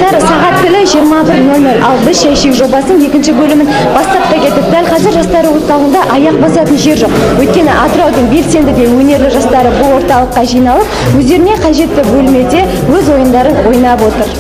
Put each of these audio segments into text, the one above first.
Достар, сағат тілі 21:00. Ал біз шай ішейік жобасының екінші бөлімін бастап та кеттік. Дәл қазір жастар орталығында аяқ басатын жер жоқ. Өйткені Атыраудың белсенді де өнерлі жастары бұл орталыққа жиналып, өздеріне қажетті бөлмеде өз ойындарын ойнап отыр.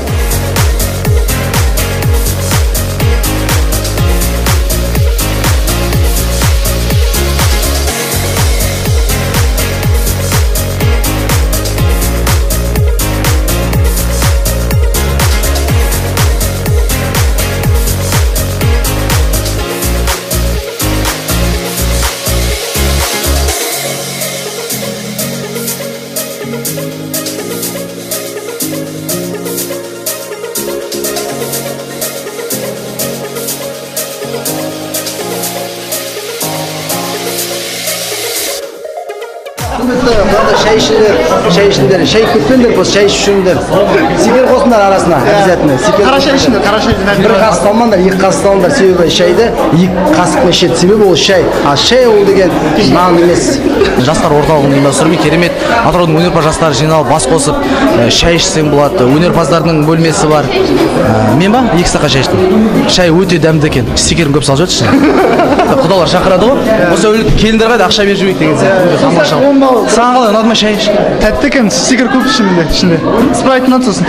Шай көппендер, шай ішіңдер. Сикер қосыңдар арасына, обязательно. Қара шай ішіңдер, қара шай. Бір қасық салмаңдар, екі қасық салмаңдар. Себебі шайды екі қасықпен ішеді. Себебі ол шай. А шай ол деген нан емес. Жастар орталығын ұйымдастырып, керемет Атыраудың өнерпаз жастары жиналып, бас қосып, шай ішсең болады. Өнерпаздардың бөлмесі бар. Мен ба? 2 стақан шай іштім. Шай өте дәмді екен. Стикерін көп салып жатшы. Құдалар шақырады ғой. Осы келіндер қайда ақша беріп жібек деген сияқты. Тамаша. Саған қалай ұнады ма шай іш? Тәтті екен, стикер көп ішінде. Спрайт ұнады сосын.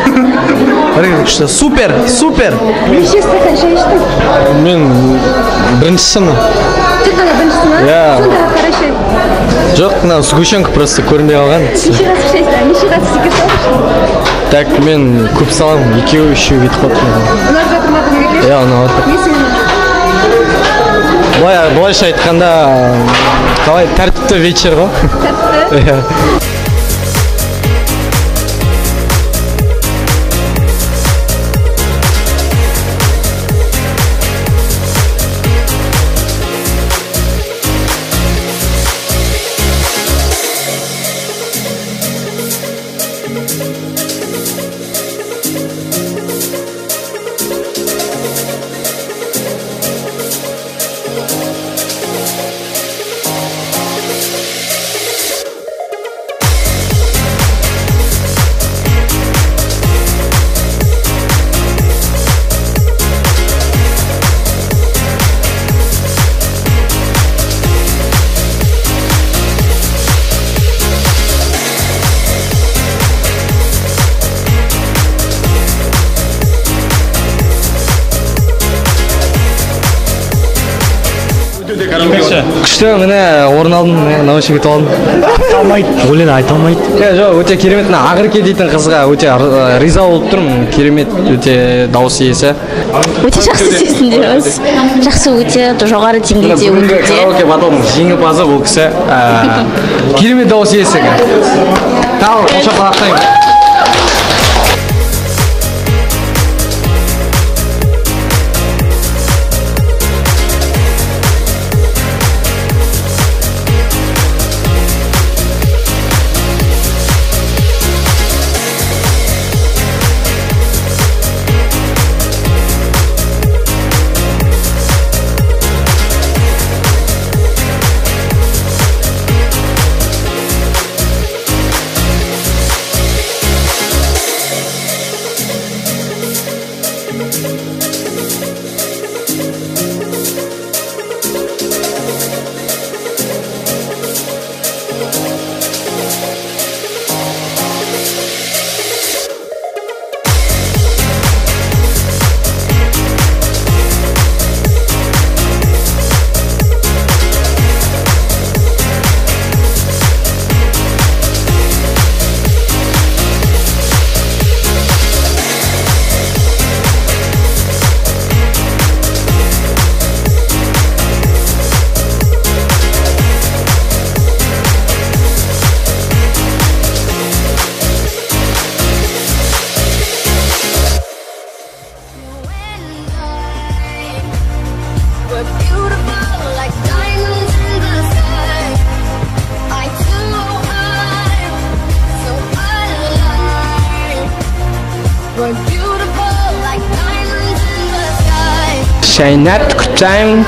Күшті. Супер. Неше стакан шай іштің? Мен біріншісімін. Тек қана біріншісі ма? Иә. Сонда қара шай. Жоқ, мына сгущенка просто көрінбей қалған. Неше қасық шайсың? Неше қасық стикер салып? Так, мен көп саламын, 2-3 кетіп қалды. Ұнап жатыр ма бүгінгі кеш? Иә, ұнап жатыр. Не сені ұнап? Былайша айтқанда, қалай тәртіпті вечер ғой. Тәтті? Күшті, міне орын алдым, наушник етіп алдым. Өлең айта алмайды. Жоқ, өте керемет. Ақерке дейтін қызға өте риза болып тұрмын. Керемет, өте дауыс иесі. Өте жақсы сезімдеріміз. Жақсы, өте жоғары деңгейде өтуде. Караоке батылдың жеңімпазы бұл кісі. Керемет дауыс иесі. Тағы қошап лақтаймын. Шайнат, good time.